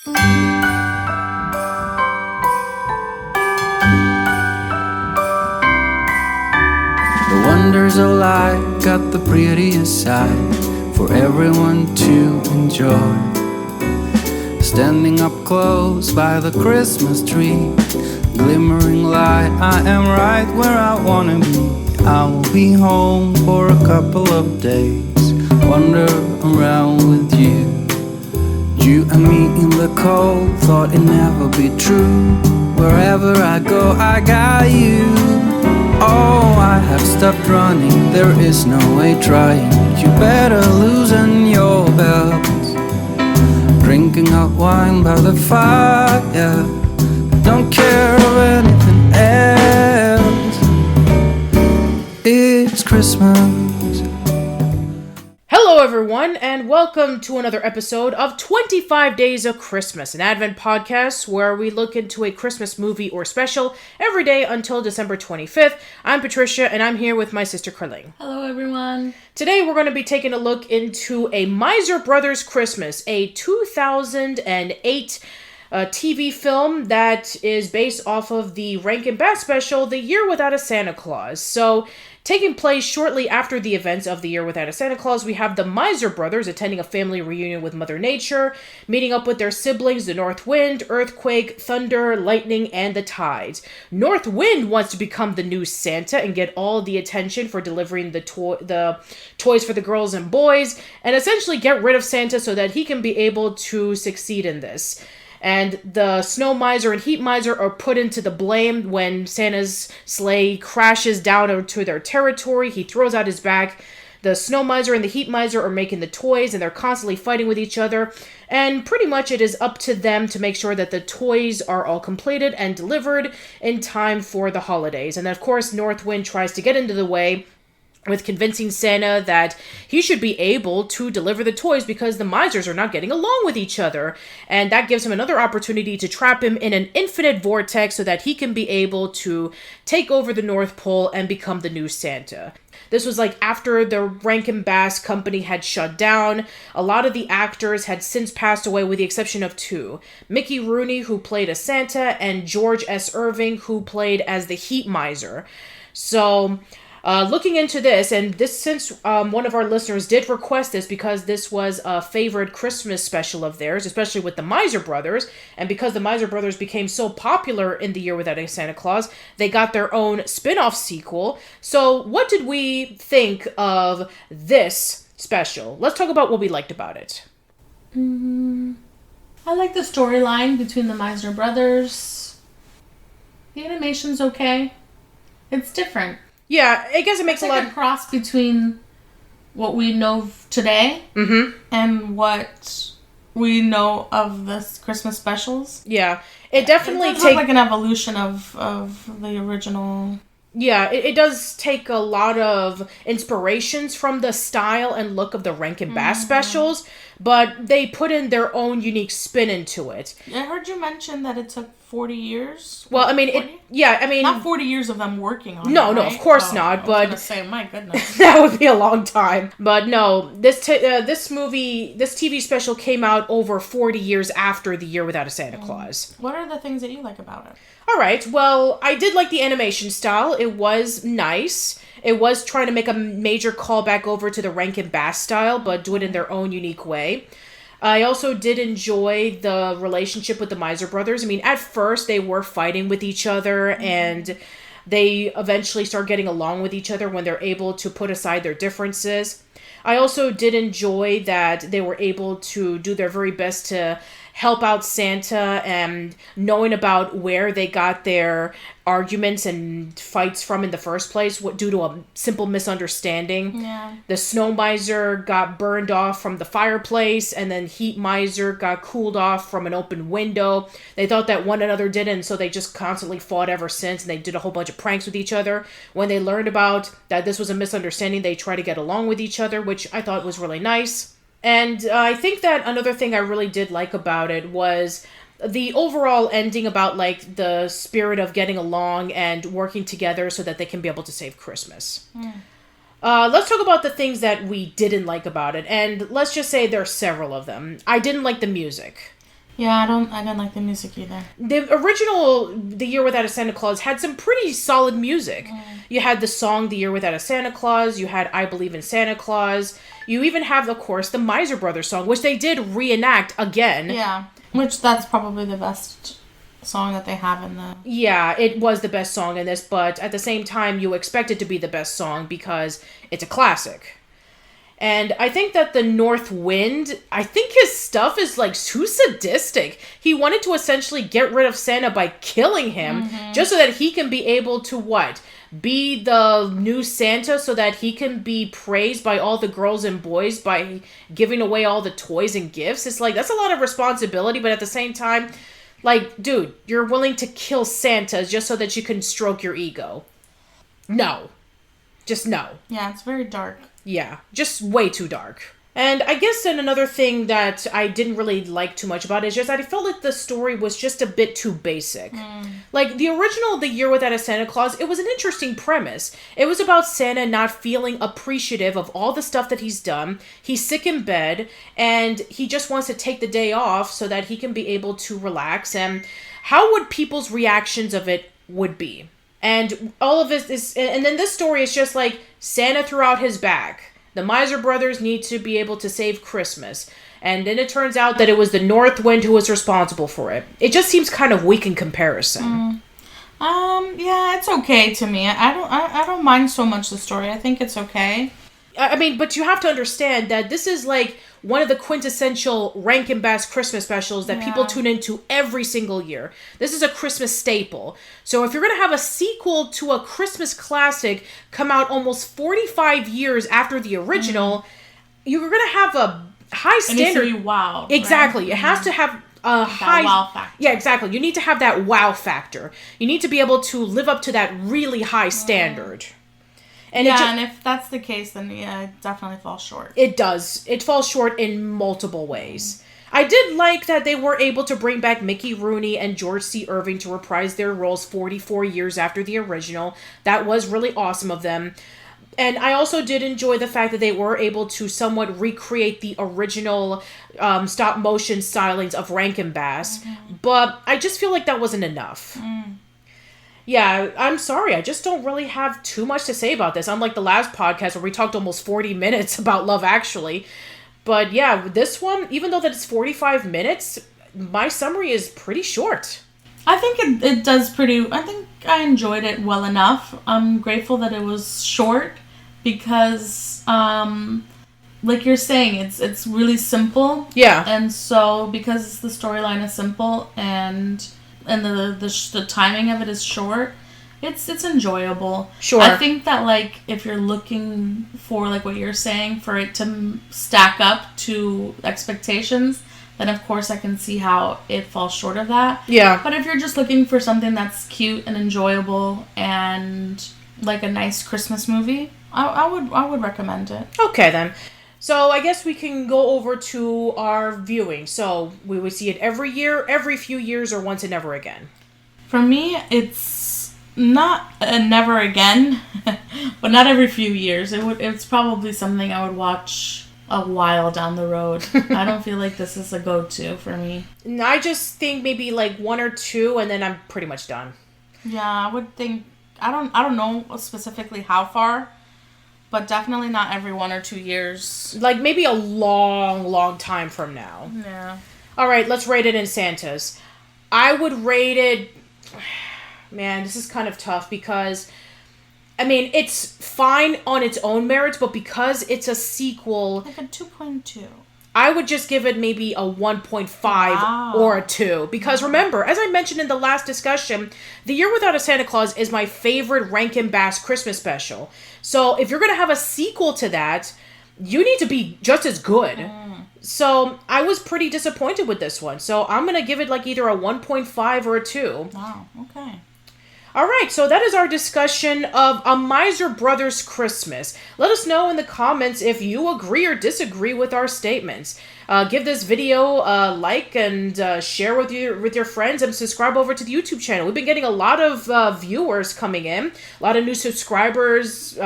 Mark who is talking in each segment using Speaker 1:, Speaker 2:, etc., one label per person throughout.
Speaker 1: The wonders of life got the prettiest side for everyone to enjoy. Standing up close by the Christmas tree, glimmering light, I am right where I wanna be. I will be home for a couple of days, wander around with you. You and me in the cold, thought it'd never be true. Wherever I go, I got you. Oh, I have stopped running, there is no way trying. You better loosen your belt. Drinking hot wine by the fire, don't care of anything else. It's Christmas.
Speaker 2: Hello everyone, and welcome to another episode of 25 Days of Christmas, an Advent podcast where we look into a Christmas movie or special every day until December 25th. I'm Patricia, and I'm here with my sister Carlene.
Speaker 3: Hello everyone.
Speaker 2: Today we're going to be taking a look into A Miser Brothers Christmas, a 2008 TV film that is based off of the Rankin special, The Year Without a Santa Claus. So, taking place shortly after the events of The Year Without a Santa Claus, we have the Miser brothers attending a family reunion with Mother Nature, meeting up with their siblings, the North Wind, Earthquake, Thunder, Lightning, and the Tides. North Wind wants to become the new Santa and get all the attention for delivering the toys for the girls and boys, and essentially get rid of Santa so that he can be able to succeed in this. And the Snow Miser and Heat Miser are put into the blame when Santa's sleigh crashes down into their territory. He throws out his back. The Snow Miser and the Heat Miser are making the toys, and they're constantly fighting with each other. And pretty much it is up to them to make sure that the toys are all completed and delivered in time for the holidays. And of course, North Wind tries to get into the way with convincing Santa that he should be able to deliver the toys because the misers are not getting along with each other. And that gives him another opportunity to trap him in an infinite vortex so that he can be able to take over the North Pole and become the new Santa. This was like after the Rankin Bass company had shut down. A lot of the actors had since passed away with the exception of two. Mickey Rooney, who played as Santa, and George S. Irving, who played as the Heat Miser. So looking into this, and this since one of our listeners did request this because this was a favorite Christmas special of theirs, especially with the Miser Brothers, and because the Miser Brothers became so popular in The Year Without a Santa Claus, they got their own spin-off sequel. So what did we think of this special? Let's talk about what we liked about it.
Speaker 3: I like the storyline between the Miser Brothers. The animation's okay. It's different.
Speaker 2: Yeah, I guess it makes
Speaker 3: it's like a cross between what we know today and what we know of this Christmas specials.
Speaker 2: Yeah, it definitely
Speaker 3: takes like an evolution of the original.
Speaker 2: Yeah, it does take a lot of inspirations from the style and look of the Rankin Bass specials, but they put in their own unique spin into it.
Speaker 3: I heard you mention that it took 40 years.
Speaker 2: Well, I mean,
Speaker 3: not 40 years of them working on it.
Speaker 2: No, of course not. But
Speaker 3: I was gonna say, my goodness,
Speaker 2: that would be a long time. But no, this TV special came out over 40 years after The Year Without a Santa Claus.
Speaker 3: What are the things that you like about it?
Speaker 2: All right. Well, I did like the animation style. It was nice. It was trying to make a major callback over to the Rankin Bass style, but do it in their own unique way. I also did enjoy the relationship with the Miser brothers. I mean, at first they were fighting with each other, and they eventually start getting along with each other when they're able to put aside their differences. I also did enjoy that they were able to do their very best to help out Santa, and knowing about where they got their arguments and fights from in the first place due to a simple misunderstanding.
Speaker 3: Yeah.
Speaker 2: The Snow Miser got burned off from the fireplace, and then Heat Miser got cooled off from an open window. They thought that one another didn't, so they just constantly fought ever since, and they did a whole bunch of pranks with each other. When they learned about that this was a misunderstanding, they tried to get along with each other, which I thought was really nice. And I think that another thing I really did like about it was the overall ending about, like, the spirit of getting along and working together so that they can be able to save Christmas. Let's talk about the things that we didn't like about it. And let's just say there are several of them. I didn't like the music.
Speaker 3: Yeah, I don't like the music either.
Speaker 2: The original The Year Without a Santa Claus had some pretty solid music. You had the song The Year Without a Santa Claus, you had I Believe in Santa Claus, you even have, of course, the Miser Brothers song, which they did reenact again.
Speaker 3: Yeah, which that's probably the best song that they have in the...
Speaker 2: Yeah, it was the best song in this, but at the same time, you expect it to be the best song because it's a classic. And I think that the North Wind, I think his stuff is like too sadistic. He wanted to essentially get rid of Santa by killing him just so that he can be able to what? Be the new Santa so that he can be praised by all the girls and boys by giving away all the toys and gifts. It's like, that's a lot of responsibility, but at the same time, like, dude, you're willing to kill Santa just so that you can stroke your ego. No. Just no.
Speaker 3: Yeah, it's very dark.
Speaker 2: Yeah, just way too dark. And I guess then another thing that I didn't really like too much about it is just that I felt like the story was just a bit too basic. Like, the original The Year Without a Santa Claus, it was an interesting premise. It was about Santa not feeling appreciative of all the stuff that he's done. He's sick in bed, and he just wants to take the day off so that he can be able to relax. And how would people's reactions of it would be? And all of this is, and then this story is just like Santa threw out his back. The Miser Brothers need to be able to save Christmas. And then it turns out that it was the North Wind who was responsible for it. It just seems kind of weak in comparison.
Speaker 3: Yeah, it's okay to me. I don't mind so much the story. I think it's okay.
Speaker 2: I mean, but you have to understand that this is like one of the quintessential Rankin Bass Christmas specials that people tune into every single year. This is a Christmas staple. So if you're going to have a sequel to a Christmas classic come out almost 45 years after the original, you're going to have a high standard.
Speaker 3: It needs to be wow.
Speaker 2: Exactly.
Speaker 3: Right?
Speaker 2: It has to have a high
Speaker 3: wow factor.
Speaker 2: Yeah, exactly. You need to have that wow factor. You need to be able to live up to that really high standard. And
Speaker 3: and if that's the case, then yeah, it definitely falls short.
Speaker 2: It does. It falls short in multiple ways. I did like that they were able to bring back Mickey Rooney and George C. Irving to reprise their roles 44 years after the original. That was really awesome of them. And I also did enjoy the fact that they were able to somewhat recreate the original stop-motion stylings of Rankin Bass. But I just feel like that wasn't enough. Yeah, I'm sorry. I just don't really have too much to say about this. Unlike the last podcast where we talked almost 40 minutes about Love Actually. But yeah, this one, even though that it's 45 minutes, my summary is pretty short.
Speaker 3: I think it does pretty... I think I enjoyed it well enough. I'm grateful that it was short because, like you're saying, it's really simple.
Speaker 2: Yeah.
Speaker 3: And so, because the storyline is simple and the timing of it is short, it's enjoyable.
Speaker 2: Sure.
Speaker 3: I think that, like, if you're looking for, like what you're saying, for it to stack up to expectations, then of course I can see how it falls short of that.
Speaker 2: Yeah.
Speaker 3: But if you're just looking for something that's cute and enjoyable and like a nice Christmas movie, I would recommend it.
Speaker 2: Okay then. So I guess we can go over to our viewing. So we would see it every year, every few years, or once and never again.
Speaker 3: For me, it's not a never again, but not every few years. It's probably something I would watch a while down the road. I don't feel like this is a go-to for me.
Speaker 2: I just think maybe like one or two, and then I'm pretty much done.
Speaker 3: Yeah, I would think... I don't know specifically how far, but definitely not every 1 or 2 years.
Speaker 2: Like maybe a long time from now.
Speaker 3: Yeah.
Speaker 2: All right, let's rate it in Santas. I would rate it... Man, this is kind of tough because... I mean, it's fine on its own merits, but because it's a sequel...
Speaker 3: Like a 2.2.
Speaker 2: I would just give it maybe a 1.5 or a 2. Because remember, as I mentioned in the last discussion, The Year Without a Santa Claus is my favorite Rankin Bass Christmas special. So if you're going to have a sequel to that, you need to be just as good. So I was pretty disappointed with this one. So I'm going to give it like either a 1.5 or a 2.
Speaker 3: Wow, okay.
Speaker 2: All right, so that is our discussion of A Miser Brothers Christmas. Let us know in the comments if you agree or disagree with our statements. Give this video a like and share with your friends, and subscribe over to the YouTube channel. We've been getting a lot of viewers coming in, a lot of new subscribers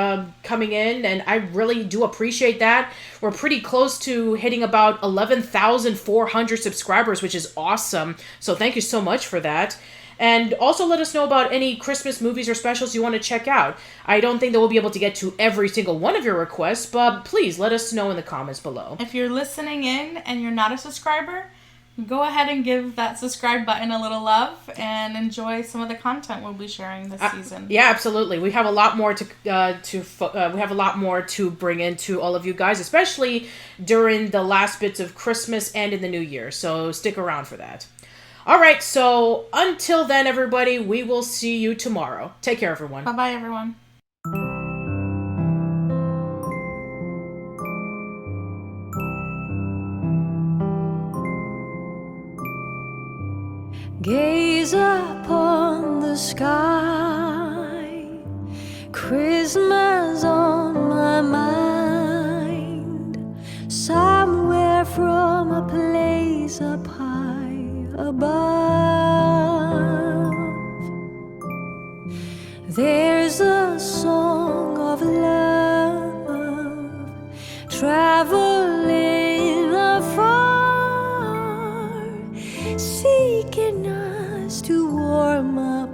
Speaker 2: coming in, and I really do appreciate that. We're pretty close to hitting about 11,400 subscribers, which is awesome. So thank you so much for that. And also let us know about any Christmas movies or specials you want to check out. I don't think that we'll be able to get to every single one of your requests, but please let us know in the comments below.
Speaker 3: If you're listening in and you're not a subscriber, go ahead and give that subscribe button a little love and enjoy some of the content we'll be sharing this season.
Speaker 2: Yeah, absolutely. We have a lot more to bring into all of you guys, especially during the last bits of Christmas and in the new year. So stick around for that. All right, so until then, everybody, we will see you tomorrow. Take care, everyone.
Speaker 3: Bye-bye, everyone.
Speaker 4: Gaze upon the sky, Christmas on my mind, somewhere from a place up high above. There's a song of love traveling afar, seeking us to warm up